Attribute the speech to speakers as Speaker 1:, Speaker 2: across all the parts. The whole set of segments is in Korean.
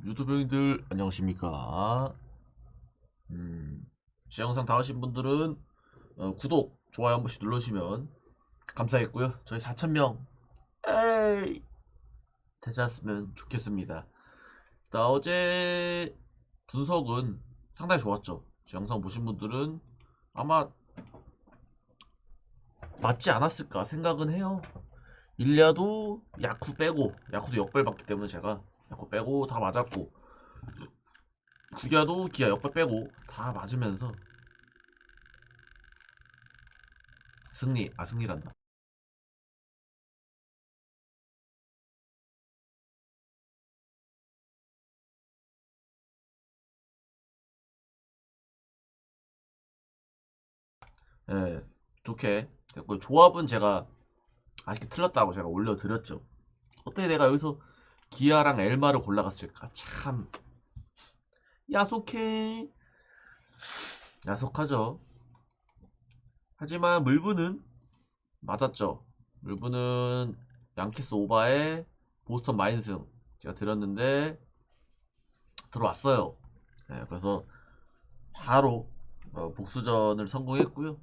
Speaker 1: 유튜브인들 안녕하십니까. 제 영상 다 하신 분들은 구독, 좋아요 한 번씩 눌러주시면 감사하겠고요. 저희 4,000명 에이 되지 않았으면 좋겠습니다. 나 어제 분석은 상당히 좋았죠. 제 영상 보신 분들은 아마 맞지 않았을까 생각은 해요. 일리아도 야쿠 빼고, 야쿠도 역발 받기 때문에 제가 야쿠 빼고 다 맞았고, 구기아도 기아 역발 빼고 다 맞으면서 승리란다. 예, 좋게 됐고, 조합은 제가 아쉽게 틀렸다고 제가 올려드렸죠. 어떻게 내가 여기서 기아랑 엘마를 골라갔을까? 참 야속해. 야속하죠. 하지만 물부는 맞았죠. 물부는 양키스 오바에 보스턴 마인승 제가 드렸는데 들어왔어요. 예, 그래서 바로 복수전을 성공했고요.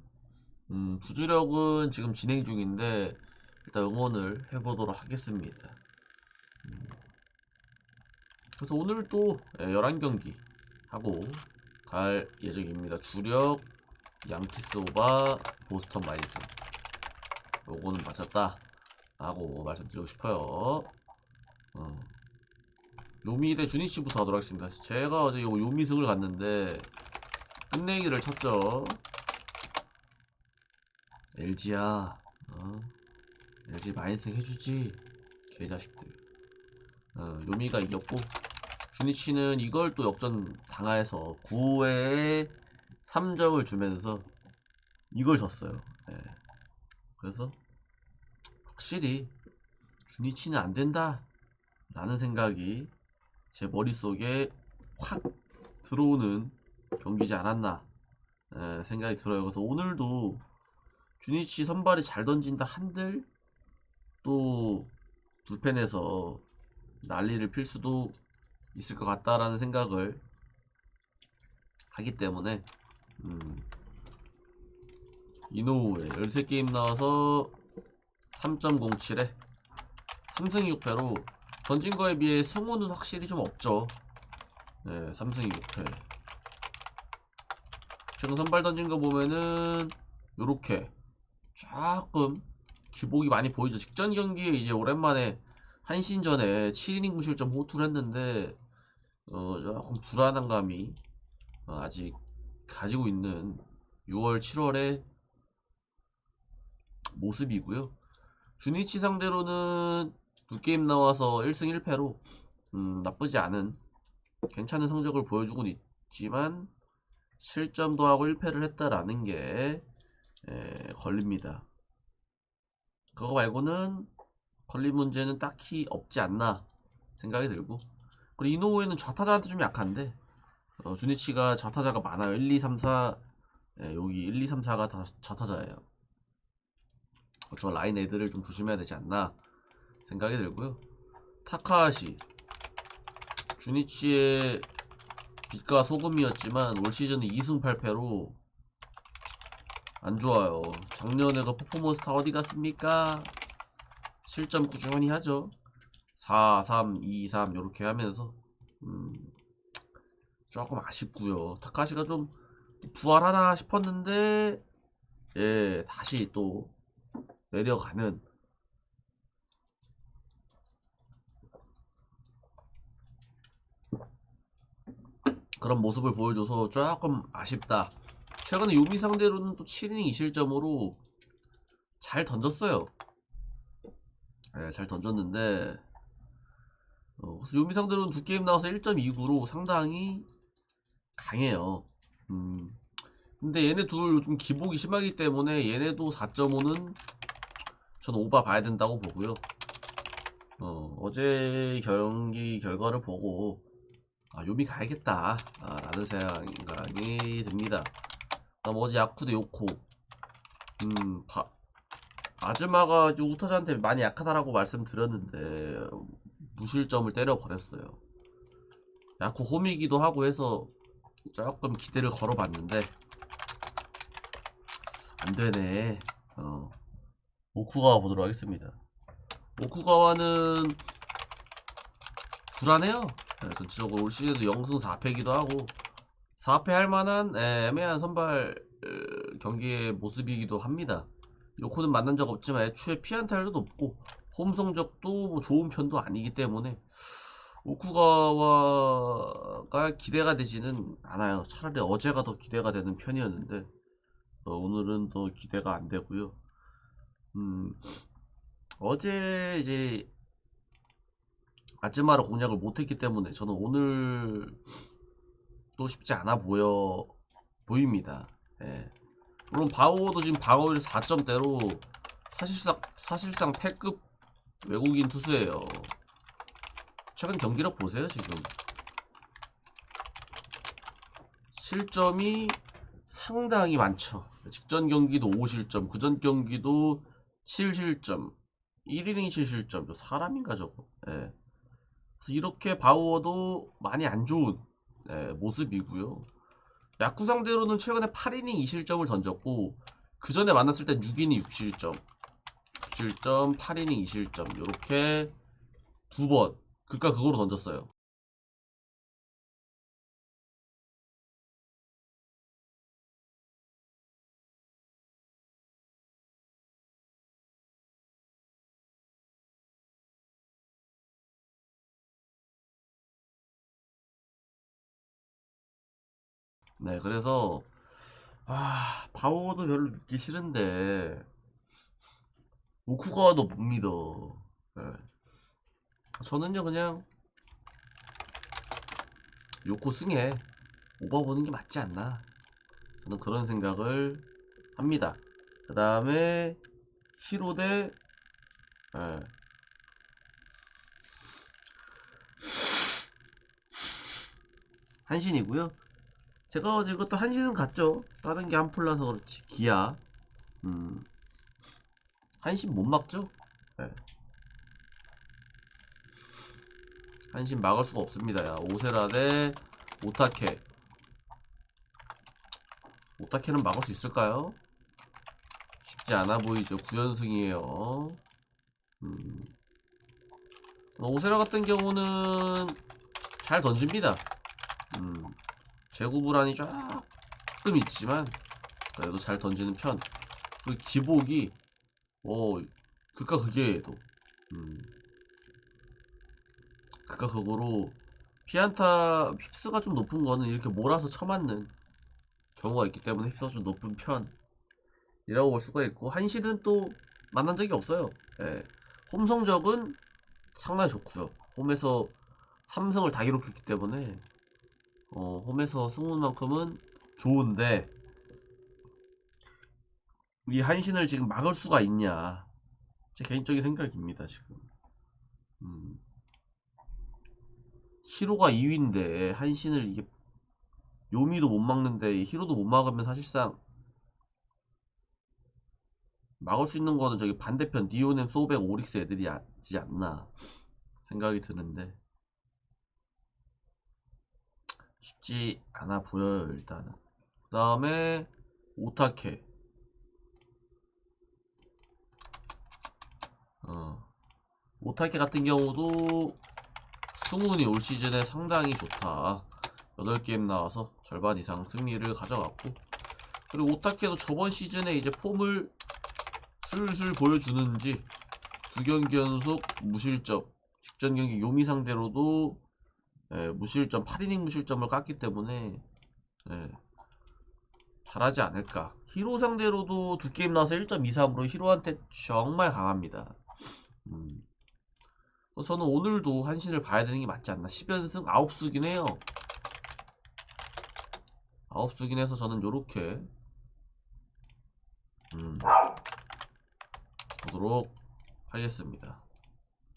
Speaker 1: 부주력은 지금 진행 중인데 일단 응원을 해보도록 하겠습니다. 음, 그래서 오늘 또 11경기 하고 갈 예정입니다. 주력 양키스 오바 보스턴 마인스 요거는 맞췄다 라고 말씀드리고 싶어요. 어. 요미 대 주니치부터 하도록 하겠습니다. 제가 어제 요 요미승을 갔는데 끝내기를 쳤죠. LG야, LG 마인승 해주지 개자식들. 요미가 이겼고 주니치는 이걸 또 역전 당해서 9회에 3점을 주면서 이걸 졌어요. 예. 그래서 확실히 주니치는 안 된다 라는 생각이 제 머릿속에 확 들어오는 경기지 않았나 생각이 들어요. 그래서 오늘도 주니치 선발이 잘 던진다 한들 또 불펜에서 난리를 필 수도 있을 것 같다라는 생각을 하기 때문에 이노우에 13게임 나와서 3.07에 3승 6패로 던진 거에 비해 승우는 확실히 좀 없죠. 네, 3승 6패. 최근 선발 던진 거 보면은 요렇게 조금 기복이 많이 보이죠. 직전 경기에 이제 오랜만에 한신전에 7이닝 무실점 호투를 했는데 조금 불안한 감이 아직 가지고 있는 6월 7월의 모습이고요. 주니치 상대로는 두 게임 나와서 1승 1패로 나쁘지 않은 괜찮은 성적을 보여주고 있지만 실점도 하고 1패를 했다라는 게 걸립니다. 그거 말고는 걸린 문제는 딱히 없지 않나 생각이 들고, 그리고 이노우에는 좌타자한테 좀 약한데 주니치가 좌타자가 많아요. 1, 2, 3, 4. 여기 1, 2, 3, 4가 다 좌타자예요. 저 라인 애들을 좀 조심해야 되지 않나 생각이 들고요. 타카하시 주니치의 빛과 소금이었지만 올 시즌은 2승 8패로 안 좋아요. 작년에 그 퍼포먼스 다 어디 갔습니까? 실점 꾸준히 하죠. 4, 3, 2, 3 이렇게 하면서 음, 조금 아쉽고요. 타카시가 좀 부활하나 싶었는데 다시 또 내려가는 그런 모습을 보여줘서 조금 아쉽다. 최근에 요미 상대로는 또 7이닝 2실점으로 잘 던졌어요. 잘 던졌는데 요미 상대로는 두 게임 나와서 1.29로 상당히 강해요. 근데 얘네 둘 요즘 기복이 심하기 때문에 얘네도 4.5는 전 오바 봐야 된다고 보고요. 어제 경기 결과를 보고 요미 가야겠다 라는 생각이 듭니다. 그다음 어제 야쿠 대 요코 아즈마가 우타자한테 많이 약하다라고 말씀드렸는데 무실점을 때려버렸어요. 야쿠 홈이기도 하고 해서 조금 기대를 걸어봤는데 안되네. 오쿠가와 보도록 하겠습니다. 오쿠가와는 불안해요. 전체적으로 올 시즌도 0승 4패기도 하고 4패 할만한 애매한 선발 경기의 모습이기도 합니다. 요코는 만난 적 없지만 애초에 피안타율도 높고 홈 성적도 뭐 좋은 편도 아니기 때문에 오쿠가와가 기대가 되지는 않아요. 차라리 어제가 더 기대가 되는 편이었는데 오늘은 더 기대가 안 되고요. 어제 이제 아즈마를 공략을 못했기 때문에 저는 오늘 또 쉽지 않아 보입니다. 예. 물론 바우어도 지금 방어율 4점대로 사실상 패급 외국인 투수예요. 최근 경기력 보세요. 지금 실점이 상당히 많죠. 직전 경기도 5실점, 그전 경기도 7실점, 1이닝 7실점. 저 사람인가 저거. 예. 그래서 이렇게 바우어도 많이 안 좋은 모습이고요. 야쿠 상대로는 최근에 8이닝 2실점을 던졌고 그 전에 만났을 땐 6이닝 6실점, 6실점, 8이닝 2실점 이렇게 두 번 극과 극으로 던졌어요. 네, 그래서 바우어도 별로 믿기 싫은데 오쿠가와도 못 믿어. 네. 저는요 그냥 요코 승에 오버 보는 게 맞지 않나, 저는 그런 생각을 합니다. 그 다음에 히로 대 예, 한신이고요. 제가 어제 이것도 한신은 갔죠. 다른 게 한풀라서 그렇지. 기아 한신 못 막죠. 예. 한신 막을 수가 없습니다. 야, 오세라 대 오타케. 오타케는 막을 수 있을까요? 쉽지 않아 보이죠. 9연승이에요. 오세라 같은 경우는 잘 던집니다. 제구 불안이 조금 있지만 그래도 잘 던지는 편. 그리고 기복이 극과 극이에요. 극과 극으로 피안타 휩스가 좀 높은 거는 이렇게 몰아서 쳐맞는 경우가 있기 때문에 휩스가 좀 높은 편이라고 볼 수가 있고, 한시는 또 만난 적이 없어요. 예. 홈 성적은 상당히 좋고요. 홈에서 3승을 다 기록했기 때문에 홈에서 승운만큼은 좋은데 이 한신을 지금 막을 수가 있냐, 제 개인적인 생각입니다. 지금 히로가 2위인데 한신을 이게 요미도 못 막는데 히로도 못 막으면 사실상 막을 수 있는 거는 저기 반대편 디오넴, 소백, 오릭스 애들이지 않나 생각이 드는데 쉽지 않아 보여요. 일단은 그 다음에 오타케. 오타케 같은 경우도 승운이 올 시즌에 상당히 좋다. 8게임 나와서 절반 이상 승리를 가져갔고, 그리고 오타케도 저번 시즌에 이제 폼을 슬슬 보여주는지 2경기 연속 무실점, 직전 경기 요미 상대로도 무실점, 8이닝 무실점을 깠기 때문에 잘하지 않을까. 히로 상대로도 2게임 나와서 1.23으로 히로한테 정말 강합니다. 저는 오늘도 한신을 봐야 되는 게 맞지 않나. 10연승 9수긴 해요. 9수긴 해서 저는 요렇게 보도록 하겠습니다.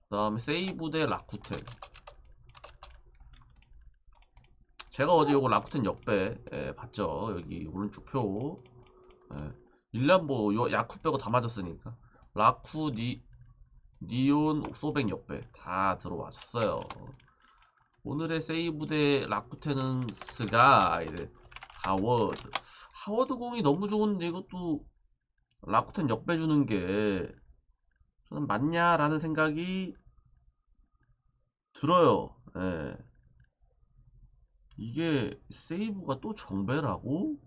Speaker 1: 그 다음에 세이브 대 라쿠텐. 제가 어제 요거 라쿠텐 역배 봤죠. 여기 오른쪽 표. 1란보 요 야쿠 빼고 다 맞았으니까 라쿠, 니온, 소백 역배 다 들어왔어요. 오늘의 세이브 대 라쿠텐은 스가이드 하워드. 하워드 공이 너무 좋은데 이것도 라쿠텐 역배 주는 게 저는 맞냐라는 생각이 들어요. 예. 이게 세이브가 또 정배라고?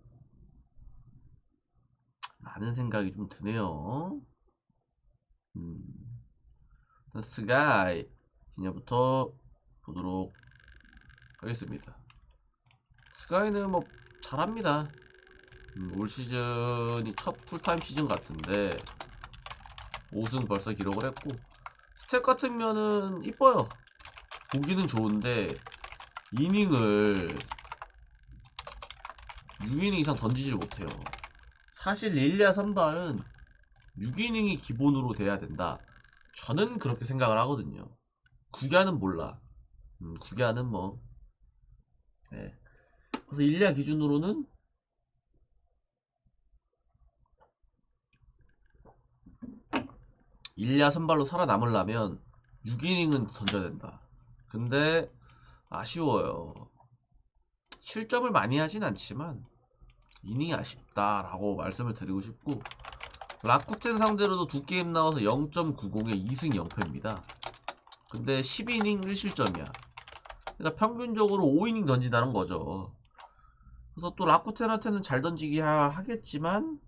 Speaker 1: 라는 생각이 좀 드네요. 스가이 진야부터 보도록 하겠습니다. 스가이는 뭐 잘합니다. 올 시즌이 첫 풀타임 시즌 같은데 5승 벌써 기록을 했고 스탯 같으면은 이뻐요. 보기는 좋은데 이닝을 6이닝 이상 던지질 못해요. 사실 릴리아 선발은 6이닝이 기본으로 돼야 된다. 저는 그렇게 생각을 하거든요. 9야는 몰라. 9야는 뭐 네. 그래서 릴리아 기준으로는 1야 선발로 살아남으려면 6이닝은 던져야 된다. 근데 아쉬워요. 실점을 많이 하진 않지만 이닝이 아쉽다라고 말씀을 드리고 싶고 라쿠텐 상대로도 두 게임 나와서 0.90에 2승 0패입니다. 근데 12이닝 1실점이야. 그러니까 평균적으로 5이닝 던진다는 거죠. 그래서 또 라쿠텐한테는 잘 던지기 하겠지만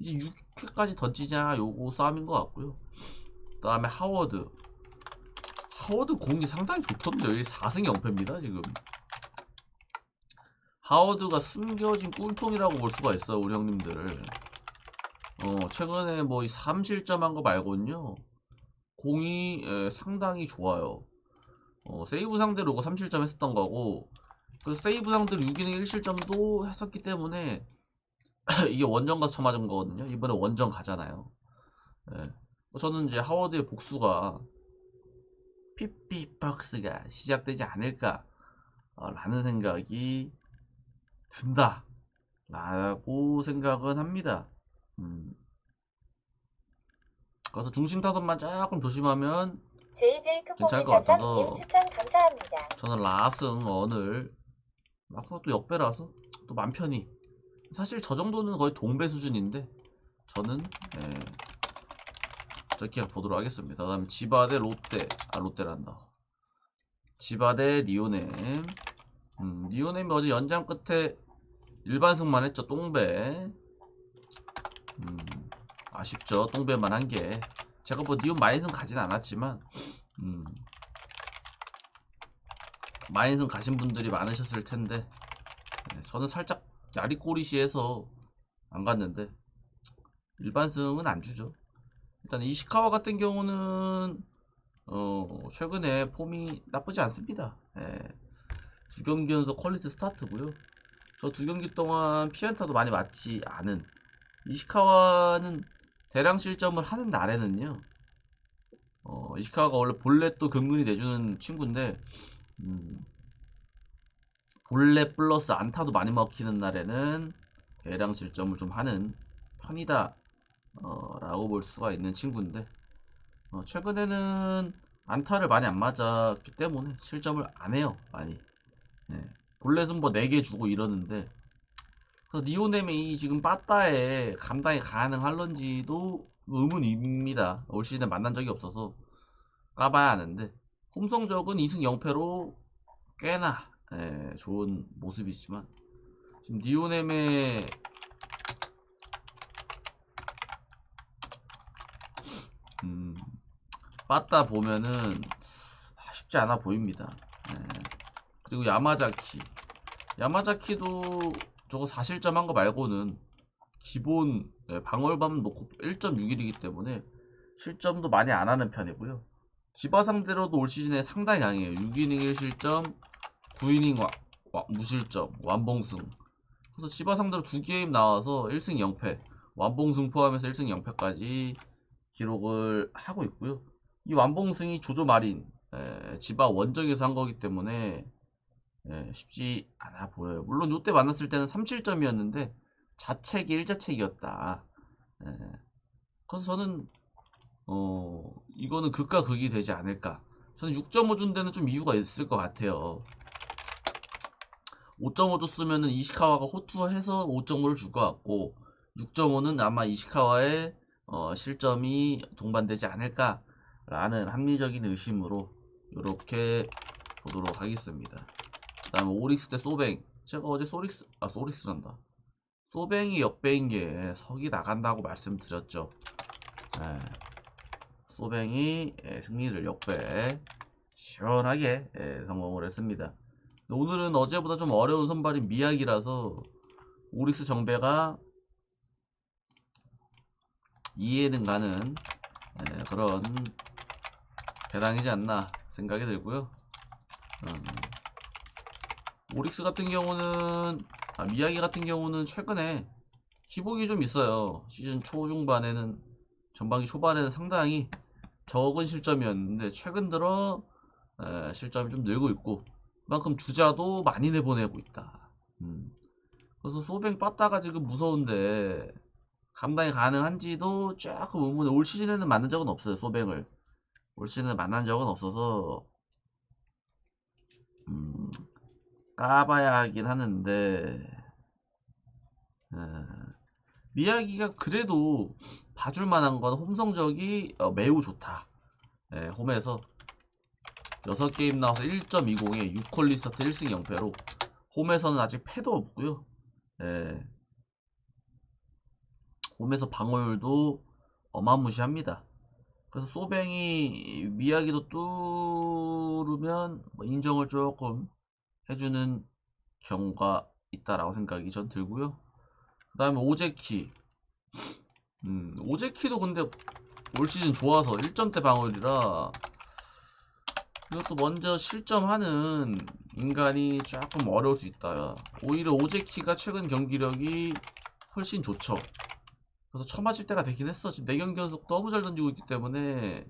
Speaker 1: 이제 6회까지 던지냐 요거 싸움인 것 같고요. 그 다음에 하워드 공이 상당히 좋던데요. 여기 4승 0패입니다 지금. 하워드가 숨겨진 꿀통이라고 볼 수가 있어요 우리 형님들. 최근에 뭐 3실점한 거 말고는요 공이 상당히 좋아요. 세이브 상대로 3실점 했었던 거고 그래서 세이브 상대로 6이닝 1실점도 했었기 때문에 이게 원정 가서 쳐맞은 거거든요. 이번에 원정 가잖아요. 예. 저는 이제 하워드의 복수가 피피박스가 시작되지 않을까 라는 생각이 든다 라고 생각은 합니다. 그래서 중심 타선만 조금 조심하면 괜찮을 것 같아서
Speaker 2: 추천 감사합니다.
Speaker 1: 저는 라승 언을 라쿠가 또 역배라서 또 맘 편히 사실 저 정도는 거의 동배 수준인데 저는 저렇게 보도록 하겠습니다. 그 다음에 지바 대 롯데 롯데란다. 지바 대 니오넴. 니오넴이 어제 연장 끝에 일반승만 했죠. 똥배. 아쉽죠. 똥배만 한게 제가 뭐 니온 마인승 가진 않았지만 마인승 가신 분들이 많으셨을 텐데 저는 살짝 야리꼬리시에서 안 갔는데 일반승은 안 주죠. 일단 이시카와 같은 경우는 최근에 폼이 나쁘지 않습니다. 두 경기 연속 퀄리티 스타트고요. 저 두 경기 동안 피안타도 많이 맞지 않은 이시카와는 대량 실점을 하는 날에는요. 이시카와가 원래 볼넷도 근근히 내주는 친구인데 볼넷 플러스 안타도 많이 먹히는 날에는 대량 실점을 좀 하는 편이다 라고 볼 수가 있는 친구인데 최근에는 안타를 많이 안 맞았기 때문에 실점을 안 해요 많이. 볼넷은 뭐 4개 주고 이러는데 그래서 니오넴이 지금 빠따에 감당이 가능할런지도 의문입니다. 올 시즌에 만난 적이 없어서 까봐야 하는데 홈성적은 2승 0패로 꽤나 좋은 모습이지만 지금 니오넴의 빠따 보면은 쉽지 않아 보입니다. 그리고 야마자키도 저거 4실점 한 거 말고는 기본 방어율만 놓고 1.61이기 때문에 실점도 많이 안 하는 편이고요. 지바 상대로도 올 시즌에 상당히 강해요. 6이닝 1실점, 9이닝 무실점, 완봉승. 그래서 지바 상대로 2게임 나와서 1승 0패, 완봉승 포함해서 1승 0패까지 기록을 하고 있고요. 이 완봉승이 조조 마린 지바 원정에서 한 거기 때문에 쉽지 않아 보여요. 물론 요때 만났을 때는 3실점이었는데 자책이 1자책이었다. 그래서 저는 이거는 극과 극이 되지 않을까 저는 6.5 준 데는 좀 이유가 있을 것 같아요. 5.5 줬으면은 이시카와가 호투해서 5.5를 줄 것 같고 6.5는 아마 이시카와의 실점이 동반되지 않을까라는 합리적인 의심으로 이렇게 보도록 하겠습니다. 그 다음에 오릭스 대 소뱅. 제가 어제 소릭스란다. 소뱅이 역배인 게 석이 나간다고 말씀드렸죠. 예, 소뱅이 승리를 역배 시원하게 성공을 했습니다. 오늘은 어제보다 좀 어려운 선발인 미약이라서 오릭스 정배가 이해는 가는 그런 배당이지 않나 생각이 들고요. 오릭스 같은 경우는 미야기 같은 경우는 최근에 기복이 좀 있어요. 시즌 초중반에는 전반기 초반에는 상당히 적은 실점이었는데 최근 들어 실점이 좀 늘고 있고 그만큼 주자도 많이 내보내고 있다. 그래서 소뱅 빠따가 지금 무서운데 감당이 가능한지도 조금 의문에 올 시즌에는 만난 적은 없어요. 소뱅을 올 시즌에 만난 적은 없어서 까봐야 하긴 하는데 미야기가 그래도 봐줄 만한 건 홈 성적이 매우 좋다. 홈에서 6게임 나와서 1.20에 6컬리 스타트 1승 0패로 홈에서는 아직 패도 없고요. 홈에서 방어율도 어마무시합니다. 그래서 소뱅이 미야기도 뚫으면 인정을 조금 해주는 경우가 있다라고 생각이 전 들고요. 그 다음에 오제키. 오제키도 근데 올 시즌 좋아서 1점대 방어율이라 이것도 먼저 실점하는 인간이 조금 어려울 수 있다. 오히려 오제키가 최근 경기력이 훨씬 좋죠. 그래서 처맞을 때가 되긴 했어. 지금 4경기 연속 너무 잘 던지고 있기 때문에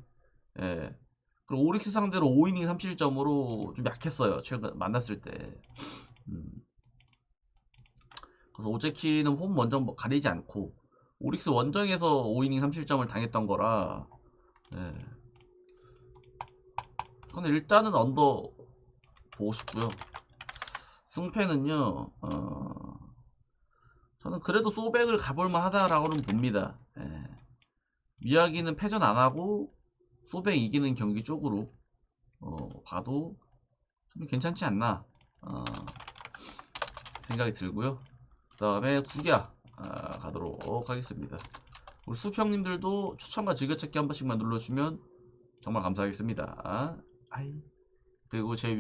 Speaker 1: 그리고 오릭스 상대로 5이닝 3실점으로 좀 약했어요. 최근 만났을 때. 그래서 오제키는 홈 원정 가리지 않고 오릭스 원정에서 5이닝 3실점을 당했던 거라 저는 일단은 언더 보고 싶고요. 승패는요 저는 그래도 소백을 가볼만 하다라고는 봅니다. 미야기는 패전 안하고 소백 이기는 경기 쪽으로 봐도 좀 괜찮지 않나 생각이 들고요. 그 다음에 구야 가도록 하겠습니다. 우리 수평님들도 추천과 즐겨찾기 한 번씩만 눌러주시면 정말 감사하겠습니다. 그리고 제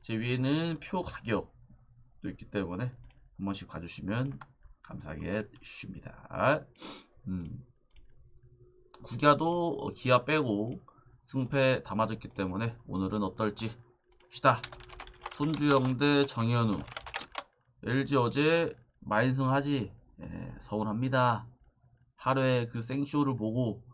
Speaker 1: 위에는 표 가격도 있기 때문에 한 번씩 봐주시면 감사하겠습니다. 구야도 기아 빼고 승패 다 맞았기 때문에 오늘은 어떨지 봅시다. 손주영 대 정현우. LG 어제 마인승 하지. 서운합니다. 8회 그 생쇼를 보고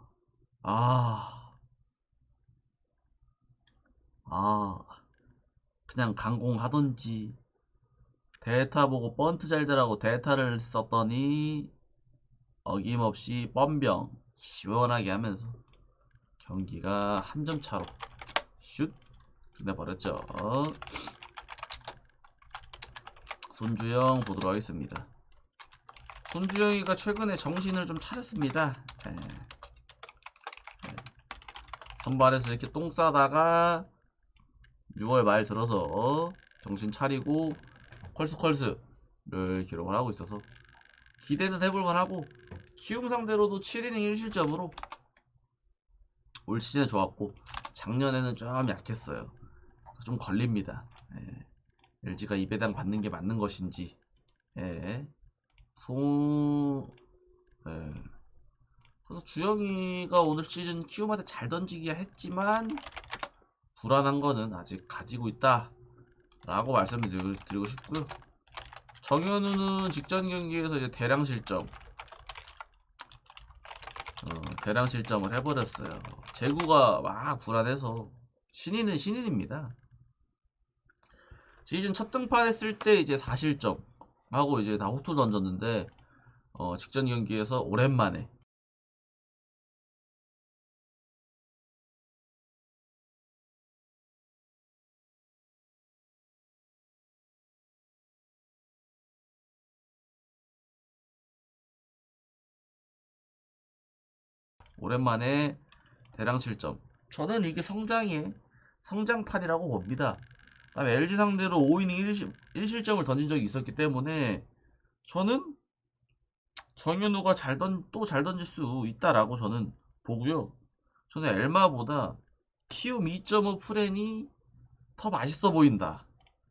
Speaker 1: 그냥 강공하던지 데이터 보고 번트 잘 되라고 데이터를 썼더니 어김없이 뻔병 시원하게 하면서 경기가 한 점 차로 슛 끝내버렸죠. 손주영 보도록 하겠습니다. 손주영이가 최근에 정신을 좀 차렸습니다. 선발에서 이렇게 똥 싸다가 6월 말 들어서 정신 차리고 컬스를 기록을 하고 있어서 기대는 해볼만 하고 키움 상대로도 7이닝 1실점으로 올 시즌에 좋았고 작년에는 좀 약했어요. 좀 걸립니다. LG가 이 배당 받는 게 맞는 것인지 그래서 주영이가 오늘 시즌 키움한테 잘 던지기야 했지만 불안한 거는 아직 가지고 있다 라고 말씀을 드리고 싶고요. 정현우는 직전 경기에서 이제 대량 실점을 해버렸어요. 제구가 막 불안해서 신인은 신인입니다. 시즌 첫 등판했을 때 이제 4실점 하고 이제 다 호투 던졌는데 직전 경기에서 오랜만에 오랜만에 대량 실점. 저는 이게 성장판이라고 봅니다. 그다음에 LG 상대로 5이닝 1실점을 던진 적이 있었기 때문에 저는 정현우가 또 잘 던질 수 있다라고 저는 보고요. 저는 엘마보다 키움 2.5 프렌이 더 맛있어 보인다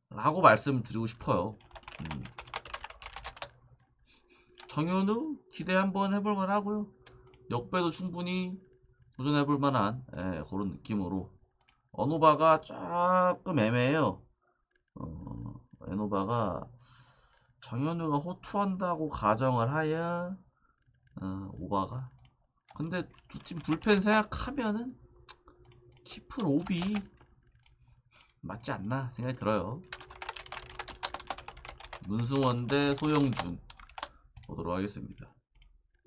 Speaker 1: 라고 말씀드리고 싶어요. 정현우 기대 한번 해볼 만하고요. 역배도 충분히 도전해볼 만한 그런 느낌으로 어노바가 조금 애매해요. 에노바가 정현우가 호투한다고 가정을 하여 오바가 근데 두 팀 불펜 생각하면은 키플 오비 맞지 않나 생각이 들어요. 문승원 대 소영준 보도록 하겠습니다.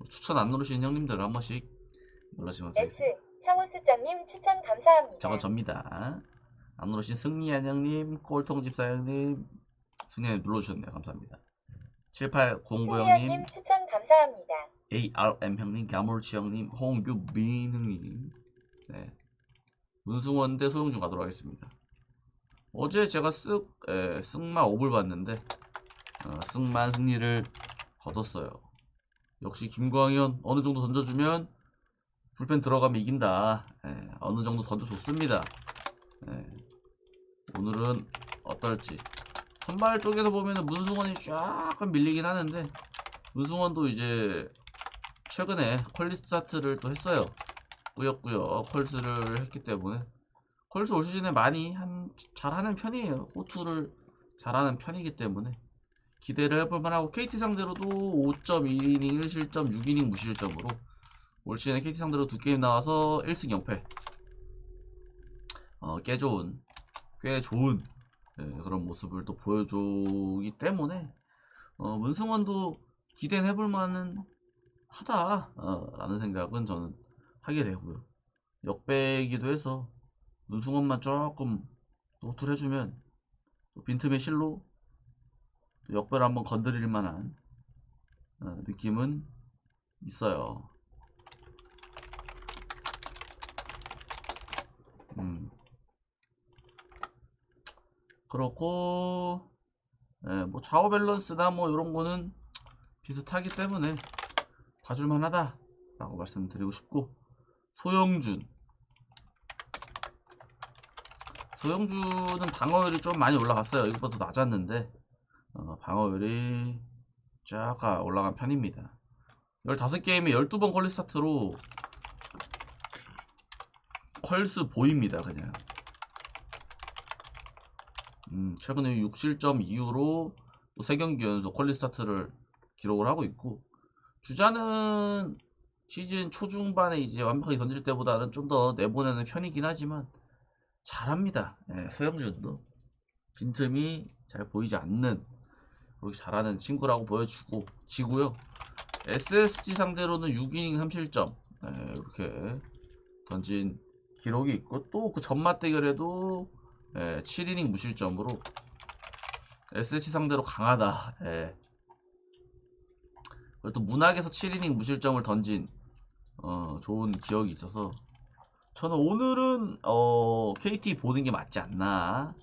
Speaker 1: 추천 안 누르시는 형님들 한 번씩 눌러주시면 되겠습니다.
Speaker 2: 상우수장님 추천 감사합니다.
Speaker 1: 저건 접니다. 안 누르신 승리한 형님, 꼴통집사 형님, 승리님 눌러주셨네요. 감사합니다. 7809 형님,
Speaker 2: 추천 감사합니다.
Speaker 1: ARM 형님, 가물치 형님, 홍규민 형님, 네. 문승원 대 소영준 가도록 하겠습니다. 어제 제가 승마 5을 봤는데 승만 승리를 거뒀어요. 역시 김광현 어느 정도 던져주면 불펜 들어가면 이긴다. 어느 정도 던져줬습니다. 오늘은 어떨지. 선발 쪽에서 보면은 문승원이 약간 밀리긴 하는데 문승원도 이제 최근에 퀄리 스타트를 또 했어요. 꾸역꾸역 컬스를 했기 때문에 컬스 올 시즌에 많이 잘하는 편이에요. 호투를 잘하는 편이기 때문에 기대를 해볼 만하고 KT 상대로도 5.1이닝 1실점 6이닝 무실점으로 올 시즌에 KT 상대로 두 게임 나와서 1승 0패 꽤 좋은 그런 모습을 또 보여주기 때문에 문승원도 기대는 해볼 만은 하다 라는 생각은 저는 하게 되고요. 역배이기도 해서 문승원만 조금 호투를 해주면 빈틈의 실로 역배를 한번 건드릴 만한 느낌은 있어요. 그렇고 뭐 좌우 밸런스나 뭐 이런 거는 비슷하기 때문에 봐줄만 하다 라고 말씀드리고 싶고 소영준은 방어율이 좀 많이 올라갔어요. 이것보다 낮았는데 방어율이 쫙 올라간 편입니다. 15게임에 12번 퀄리 스타트로 퀄스 보입니다. 그냥 최근에 6실점 이후로 또 3경기 연속 퀄리 스타트를 기록을 하고 있고 주자는 시즌 초중반에 이제 완벽하게 던질 때보다는 좀 더 내보내는 편이긴 하지만 잘합니다. 소영준도 빈틈이 잘 보이지 않는 그렇게 잘하는 친구라고 보여주고 지고요. SSG 상대로는 6이닝 3실점 이렇게 던진 기록이 있고 또 그 전맛 대결에도 7이닝 무실점으로 SSG 상대로 강하다. 그리고 또 문학에서 7이닝 무실점을 던진 좋은 기억이 있어서 저는 오늘은 KT 보는 게 맞지 않나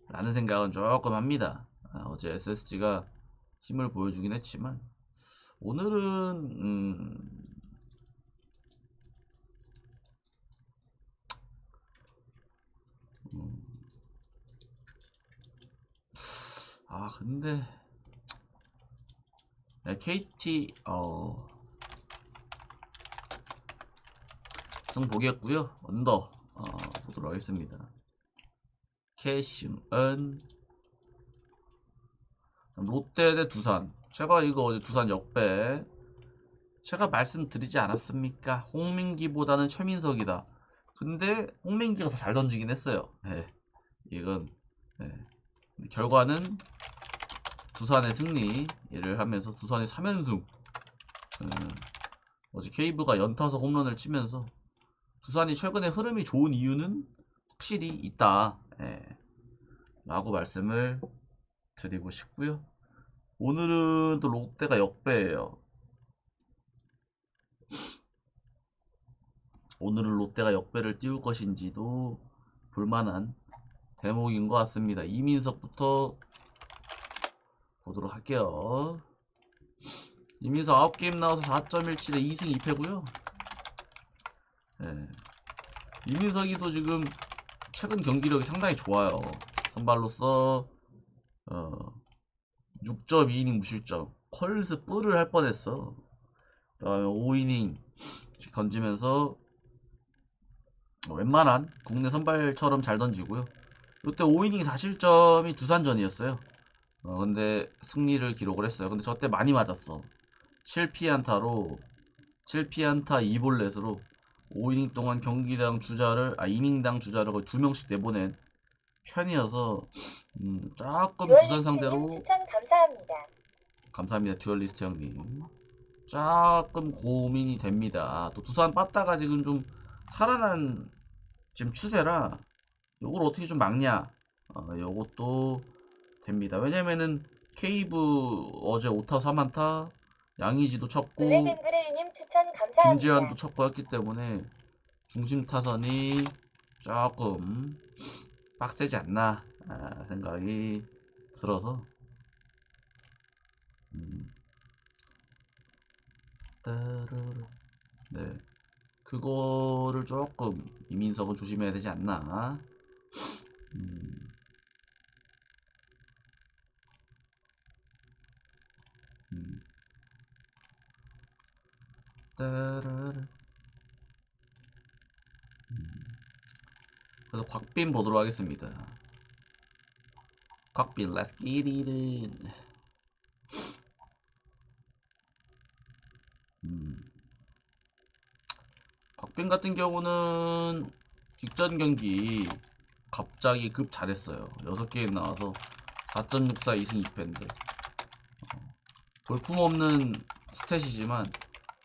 Speaker 1: 라는 생각은 조금 합니다. 어제 SSG가 힘을 보여주긴 했지만 오늘은 근데 KT 승 보겠고요. 언더 보도록 하겠습니다. 캐시은 롯데 대 두산. 제가 이거 어제 두산 역배 제가 말씀드리지 않았습니까? 홍민기보다는 최민석이다. 근데 홍민기가 더 잘 던지긴 했어요. 이건 결과는 두산의 승리를 하면서 두산의 3연승. 어제 케이브가 연타석 홈런을 치면서 두산이 최근에 흐름이 좋은 이유는 확실히 있다 라고 말씀을 드리고 싶고요. 오늘은 또 롯데가 역배예요. 오늘은 롯데가 역배를 띄울 것인지도 볼만한 대목인 것 같습니다. 이민석부터 보도록 할게요. 이민석 9게임 나와서 4.17에 2승 2패고요. 네. 이민석이도 지금 최근 경기력이 상당히 좋아요. 선발로서 6.2이닝 무실점, 컬스 뿔을 할 뻔했어. 그다음에 5이닝 던지면서 웬만한 국내 선발처럼 잘 던지고요. 이때 5이닝 4실점이 두산전이었어요. 근데 승리를 기록을 했어요. 근데 저 때 많이 맞았어. 7피안타로 7피안타 2볼넷으로 5이닝 동안 경기당 주자를 이닝당 주자를 거의 2명씩 내보낸 편이어서 조금 두산 상대로
Speaker 2: 듀얼리스트님 추천 감사합니다.
Speaker 1: 감사합니다. 듀얼리스트 형님. 조금 고민이 됩니다. 또 두산 빠따가 지금 좀 살아난 지금 추세라 요걸 어떻게 좀 막냐, 요것도 됩니다. 왜냐면은 케이브 어제 5타 3안타, 양의지도 쳤고
Speaker 2: 블랙앤그레이님 추천 감사합니다.
Speaker 1: 김지환도 쳤고 했기 때문에 중심 타선이 조금 빡세지 않나 생각이 들어서 네, 그거를 조금 이민석은 조심해야 되지 않나. 그래서 곽빈 보도록 하겠습니다. 곽빈, let's get it. 곽빈 같은 경우는 직전 경기 갑자기 급 잘했어요. 6게임 나와서 4.64 2승 2패인데 볼품없는 스탯이지만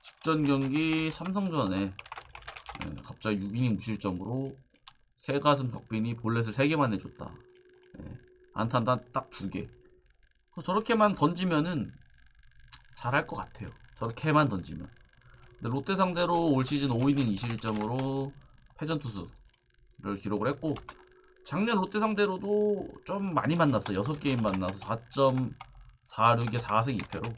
Speaker 1: 직전 경기 삼성전에 갑자기 6이닝 무실점으로 새가슴 곽빈이 볼넷을 3개만 내줬다. 안타는 딱 2개. 저렇게만 던지면은 잘할 것 같아요. 저렇게만 던지면. 근데 롯데 상대로 올 시즌 5이닝 2실점으로 패전 투수를 기록을 했고, 작년 롯데 상대로도 좀 많이 만났어. 6게임 만나서 4.46에 4승 2패로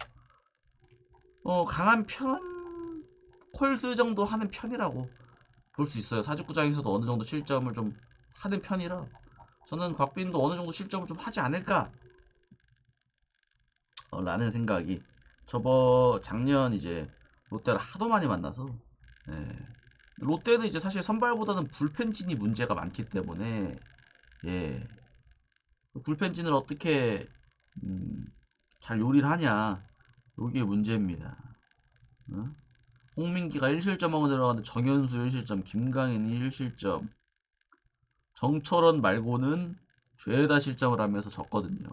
Speaker 1: 강한 편, 콜스 정도 하는 편이라고 볼 수 있어요. 사직구장에서도 어느 정도 실점을 좀 하는 편이라 저는 곽빈도 어느 정도 실점을 좀 하지 않을까 라는 생각이, 작년 이제 롯데를 하도 많이 만나서 롯데는 이제 사실 선발보다는 불펜진이 문제가 많기 때문에 불펜진을 어떻게 잘 요리를 하냐, 요게 문제입니다. 홍민기가 1실점하고 들어가는데 정현수 1실점, 김강현이 1실점, 정철원 말고는 죄다 실점을 하면서 졌거든요.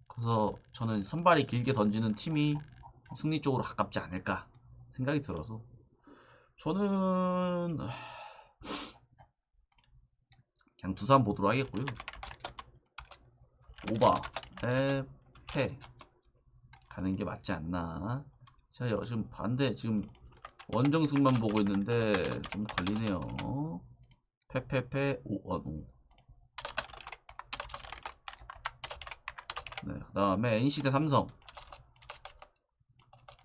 Speaker 1: 그래서 저는 선발이 길게 던지는 팀이 승리 쪽으로 가깝지 않을까 생각이 들어서 저는 그냥 두산 보도록 하겠고요. 오바 패 가는 게 맞지 않나. 제가 지금 반대, 지금 원정승만 보고 있는데 좀 걸리네요. 패 오. 네, 그 다음에 NC 대 삼성.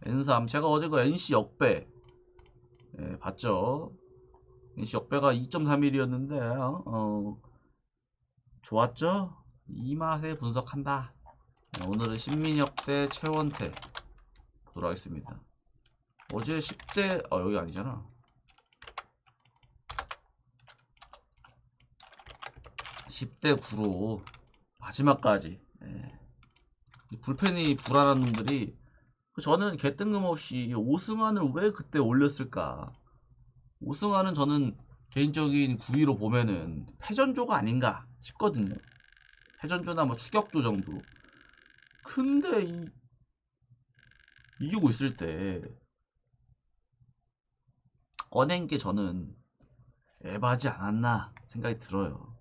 Speaker 1: N3, 제가 어제 그 NC 역배 봤죠? NC 역배가 2.31이었는데 좋았죠? 이 맛에 분석한다. 오늘은 신민혁 대 최원태 보도록 하겠습니다. 어제 10대 여기 아니잖아. 10대 9로 마지막까지 불펜이 불안한 놈들이, 저는 개뜬금없이 오승환을 왜 그때 올렸을까. 오승환은 저는 개인적인 구위로 보면은 패전조가 아닌가 싶거든요. 패전조나 뭐 추격조 정도. 근데 이기고 있을 때 꺼낸 게 저는 에바지 않았나 생각이 들어요.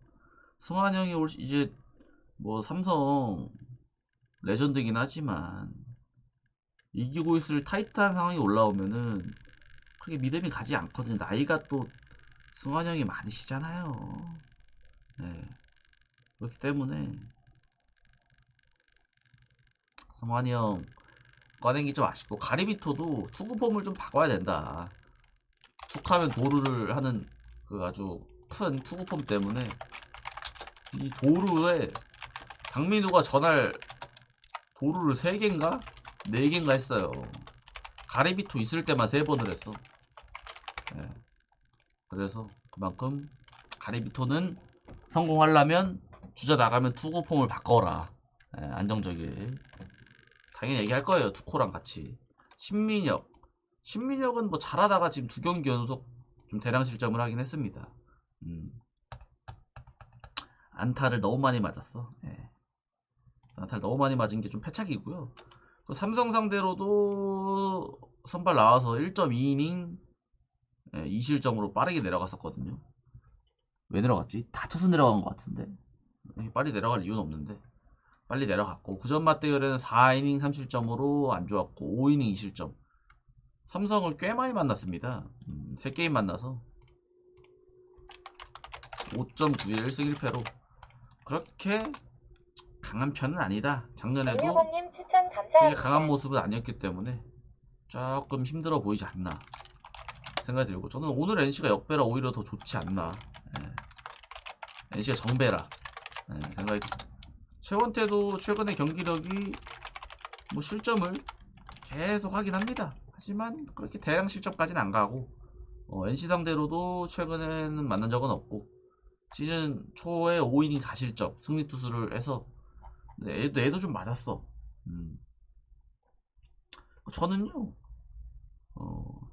Speaker 1: 승환 형이 이제 뭐 삼성 레전드긴 하지만 이기고 있을 타이트한 상황이 올라오면은 그렇게 믿음이 가지 않거든요. 나이가 또 승환 형이 많으시잖아요. 네. 그렇기 때문에 승환이 형 꺼낸 게 좀 아쉽고, 가리비토도 투구폼을 좀 바꿔야 된다. 툭하면 도루를 하는 그 아주 큰 투구폼 때문에 이 도루에 박민우가 전날 도루를 3개인가? 4개인가 했어요. 가리비토 있을 때만 3번을 했어. 예. 그래서 그만큼 가리비토는 성공하려면 주자 나가면 투구폼을 바꿔라. 예, 안정적인. 당연히 얘기할 거예요. 투코랑 같이. 신민혁은 뭐 잘하다가 지금 2경기 연속 좀 대량 실점을 하긴 했습니다. 안타를 너무 많이 맞았어. 예. 안타를 너무 많이 맞은 게 좀 패착이고요. 삼성 상대로도 선발 나와서 1.2이닝 2실점으로 빠르게 내려갔었거든요. 왜 내려갔지? 다쳐서 내려간 것 같은데. 빨리 내려갈 이유는 없는데 빨리 내려갔고, 그전 맞대결에는 4이닝 3실점으로 안 좋았고 5이닝 2실점. 삼성을 꽤 많이 만났습니다. 3게임 만나서 5.91 1승 1패로 그렇게 강한 편은 아니다. 작년에도
Speaker 2: 박유건님 추천
Speaker 1: 되게
Speaker 2: 감사합니다.
Speaker 1: 강한 모습은 아니었기 때문에 조금 힘들어 보이지 않나 생각이 들고, 저는 오늘 NC가 역배라 오히려 더 좋지 않나. 예. NC가 정배라 생각이 듭니다. 최원태도 최근에 경기력이 뭐 실점을 계속 하긴 합니다. 하지만 그렇게 대량 실점까지는 안 가고, NC 상대로도 최근에는 만난 적은 없고, 시즌 초에 5이닝 4실점 승리 투수를 해서 얘도 좀 맞았어. 저는요,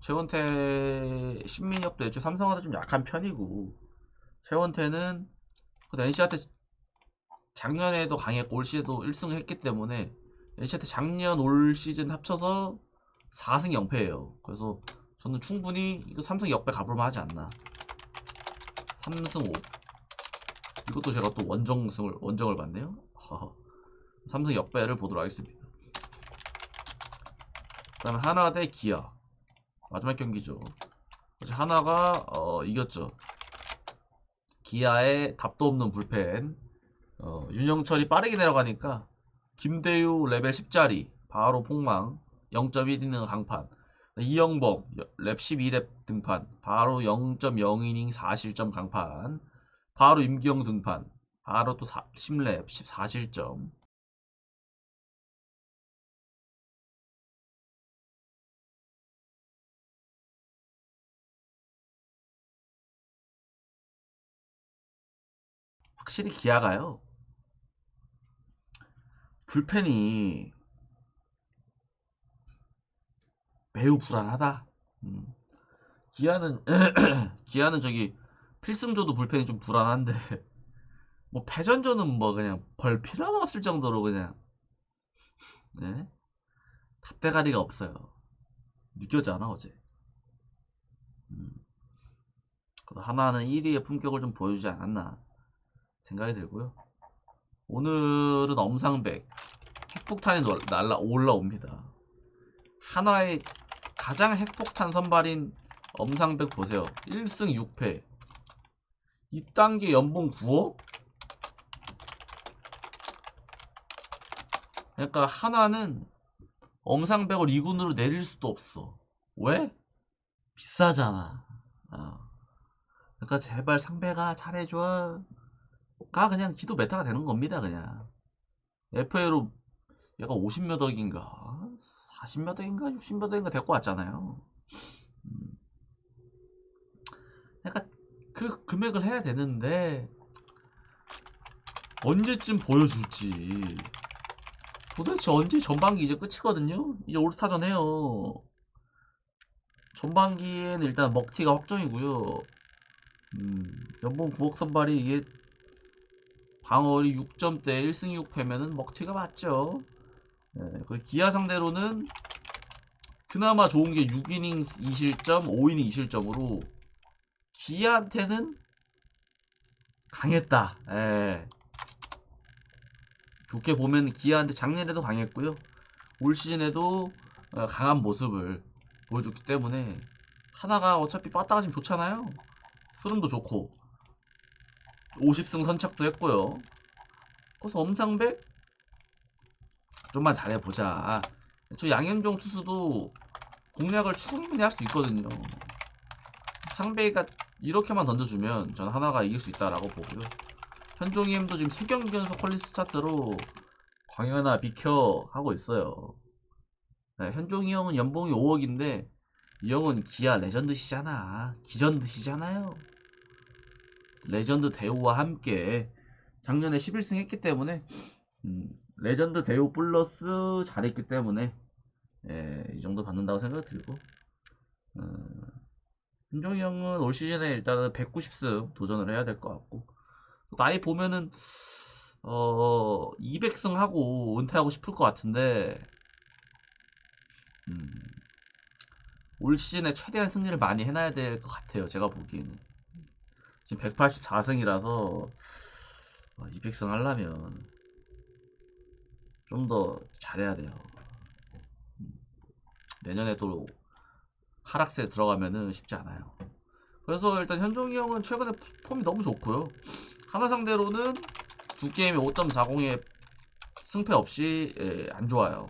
Speaker 1: 최원태, 신민혁도 애초에 삼성한테 좀 약한 편이고, 최원태는 NC한테 작년에도 강했고 올 시즌도 1승을 했기 때문에 NC한테 작년 올 시즌 합쳐서 4승 0패예요. 그래서 저는 충분히 이거 3승 역배 가볼만 하지 않나. 3승 5. 이것도 제가 또 원정을 봤네요. 3승 역배를 보도록 하겠습니다. 그 다음에 하나 대 기아. 마지막 경기죠. 어제 하나가 이겼죠. 기아의 답도 없는 불펜. 윤영철이 빠르게 내려가니까 김대유 레벨 10짜리 바로 폭망. 0.1이닝 강판. 이영범 랩 12랩 등판. 바로 0.0이닝 4실점 강판. 바로 임기영 등판. 바로 또 10랩 14실점. 확실히 기아가요, 불펜이 매우 불안하다. 기아는 기아는 저기 필승조도 불펜이 좀 불안한데 뭐 패전조는 뭐 그냥 벌 필요가 없을 정도로 그냥 네? 탑대가리가 없어요. 느꼈잖아 어제. 하나는 1위의 품격을 좀 보여주지 않았나 생각이 들고요. 오늘은 엄상백 핵폭탄이 올라옵니다. 하나의 가장 핵폭탄 선발인 엄상백 보세요. 1승 6패. 이 단계 연봉 9억? 그러니까 하나는 엄상백을 2군으로 내릴 수도 없어. 왜? 비싸잖아. 그러니까 제발 상배가 잘해줘. 가 그냥 기도 메타가 되는 겁니다. 그냥 FA로 얘가 50몇 억인가 40몇 억인가 60몇 억인가 데리고 왔잖아요. 그러니까 그 금액을 해야 되는데 언제쯤 보여줄지. 도대체 언제? 전반기 이제 끝이거든요. 이제 올스타전 해요. 전반기에는 일단 먹튀가 확정이고요. 연봉 9억 선발이 이게 방어율이 6점대 1승 6패면은 먹튀가 맞죠. 네, 그리고 기아 상대로는 그나마 좋은 게 6이닝 2실점, 5이닝 2실점으로 기아한테는 강했다. 예. 좋게 보면 기아한테 작년에도 강했고요. 올 시즌에도 강한 모습을 보여줬기 때문에 하나가 어차피 빠따가 지금 좋잖아요. 흐름도 좋고 50승 선착도 했고요. 그래서 엄상백 좀만 잘해보자. 저 양현종 투수도 공략을 충분히 할 수 있거든요. 상배가 이렇게만 던져주면 전 하나가 이길 수 있다라고 보고요. 현종이 형도 지금 3경기 연속 퀄리티 스타트로 광현아 비켜 하고 있어요. 네, 현종이 형은 연봉이 5억인데 이 형은 기아 레전드시잖아. 기전드시잖아요. 레전드 대우와 함께 작년에 11승 했기 때문에 레전드 대우 플러스 잘했기 때문에 이 정도 받는다고 생각 들고 현종이 형은 올 시즌에 일단은 190승 도전을 해야 될 것 같고 나이 보면은 200승 하고 은퇴하고 싶을 것 같은데 올 시즌에 최대한 승리를 많이 해놔야 될 것 같아요. 제가 보기에는 지금 184승이라서 200승 하려면 좀 더 잘해야 돼요. 내년에 또 하락세에 들어가면은 쉽지 않아요. 그래서 일단 현종이 형은 최근에 폼이 너무 좋고요. 하나 상대로는 두 게임에 5.40에 승패 없이 안 좋아요.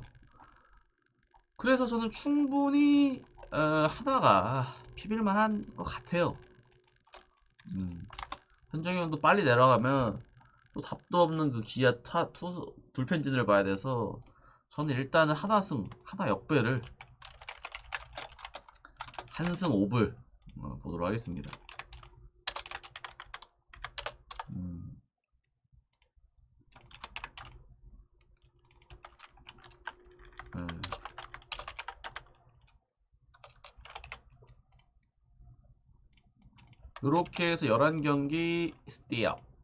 Speaker 1: 그래서 저는 충분히 하다가 비빌만한 것 같아요. 현종이 형도 빨리 내려가면 또 답도 없는 그 기아 투수 불펜진을 봐야 돼서 저는 일단은 하나 역배를 한승 5불 보도록 하겠습니다. 이렇게 해서 11경기 스티업